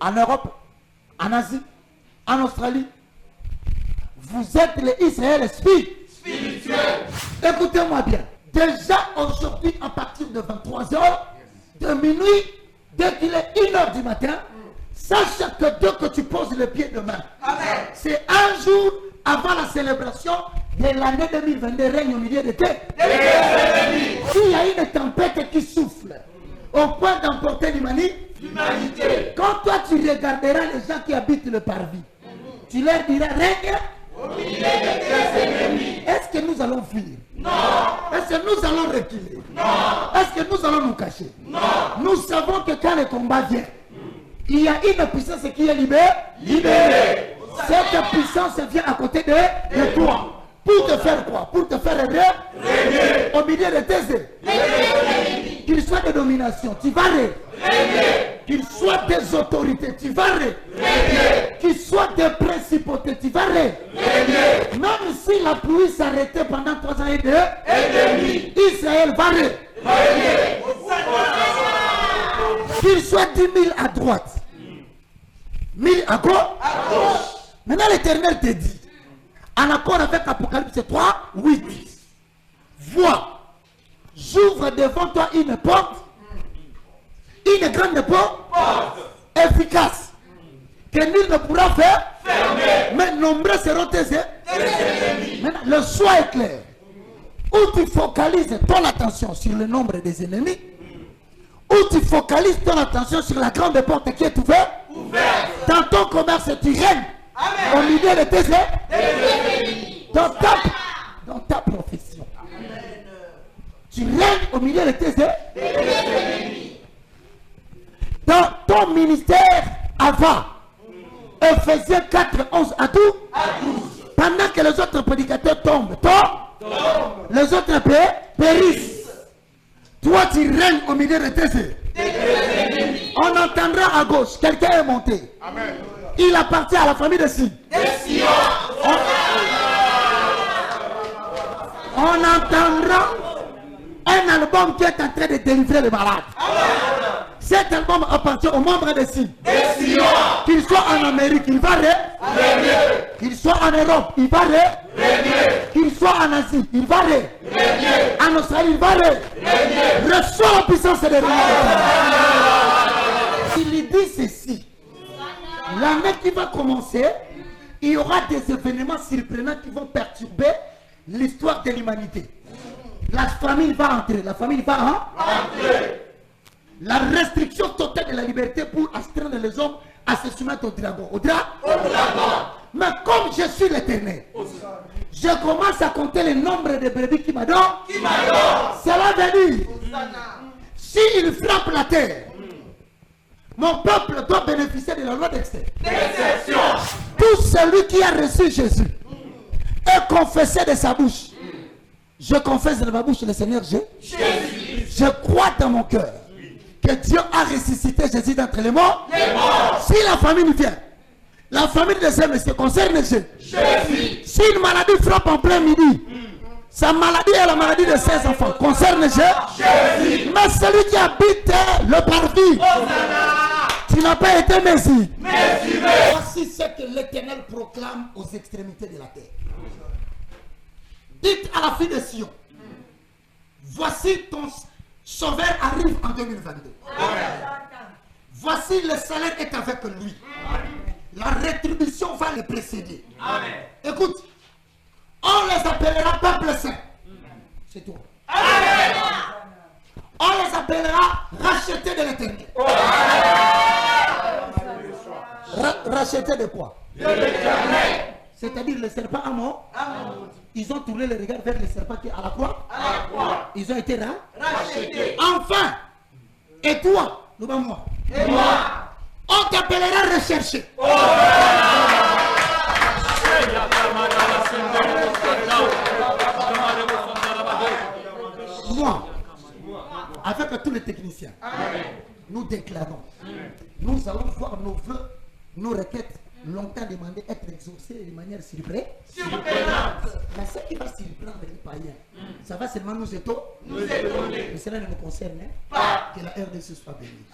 en Europe, en Asie, en Australie. Vous êtes les Israël spirituels. Écoutez-moi bien. Déjà aujourd'hui, à partir de 23h, de minuit, dès qu'il est 1h du matin, sache que dès que tu poses le pied demain, c'est un jour avant la célébration de l'année 2022, règne au milieu de tes. S'il y a une tempête qui souffle au point d'emporter l'humanité, quand toi tu regarderas les gens qui habitent le parvis, tu leur diras règne au milieu de tes ennemis. Est-ce que nous allons fuir? Non. Est-ce que nous allons reculer? Non. Est-ce que nous allons nous cacher? Non. Nous savons que quand le combat vient, il y a une puissance qui est libérée. Cette puissance vient à côté de toi. Pour te faire quoi? Pour te faire régner au milieu de tes ennemis. Qu'il soit de domination, tu vas régner. Qu'il soit des autorités, tu vas régner. Qu'il soit des principautés, tu vas régner. Même si la pluie s'arrêtait pendant 3 ans et demi, Israël va régner. Qu'il soit 10 000 à droite, 1000 à gauche. Maintenant l'Éternel te dit, en accord avec Apocalypse 3, 8, vois, j'ouvre devant toi une porte, une grande porte, efficace, que nul ne pourra faire, mais nombreux seront tes ennemis. Maintenant, le choix est clair. Ou tu focalises ton attention sur le nombre des ennemis, ou tu focalises ton attention sur la grande porte qui est ouverte. Dans ton commerce, tu règnes au milieu de tes ennemis. Dans ta profession, tu règnes au milieu de tes ennemis. Dans ton ministère, avant, Ephésiens 4, 11 à 12, pendant que les autres prédicateurs tombent, les autres périssent. Toi, tu règnes au milieu de tes ennemis. On entendra à gauche, quelqu'un est monté. Amen. Il appartient à la famille de Sion. On entendra un album qui est en train de délivrer les malades. Cet album appartient aux membres de Sion. Qu'il soit en Amérique, il va régner. Qu'il soit en Europe, il va régner. Qu'il soit en Asie, il va régner. En Australie, il va régner. Reçois la puissance de Dieu. Il dit ceci. L'année qui va commencer, il y aura des événements surprenants qui vont perturber l'histoire de l'humanité. La famille va entrer. La famille va entrer. La restriction totale de la liberté pour astreindre les hommes à se soumettre au dragon. Au dragon. Mais comme je suis l'Éternel, je commence à compter le nombre de brebis qui m'adorent. Cela veut dire, s'il frappe la terre, mon peuple doit bénéficier de la loi d'exception. Tout celui qui a reçu Jésus et confessé de sa bouche, je confesse de ma bouche le Seigneur Jésus. Je crois dans mon cœur que Dieu a ressuscité Jésus d'entre les morts. Si la famille vient, la famille de ce monsieur concerne Jésus. Si une maladie frappe en plein midi, sa maladie est la maladie de ses enfants, concerne Jésus. Mais celui qui habite le parvis, tu n'as pas été messie. Voici ce que l'Éternel proclame aux extrémités de la terre. Dites à la fille de Sion, voici ton sauveur arrive en 2022. Voici le salaire est avec lui. La rétribution va le précéder. Écoute, on les appellera peuple saint. C'est tout. On les appellera rachetés de l'Éternel. Rachetés de quoi? De l'Éternel. C'est-à-dire le serpent à mort. Ils ont tourné le regard vers le serpent qui est à la croix. Ils ont été rachetés. Enfin, et toi, nous moi, et moi, on t'appellera recherché. Moi, avec tous les techniciens, nous déclarons, nous allons voir nos vœux, nos requêtes longtemps demandées être exaucées de manière surprenante. Mais ce qui va surprendre les païens, ça va seulement nous étonner. Mais cela ne nous concerne pas. Que la RDC soit bénie.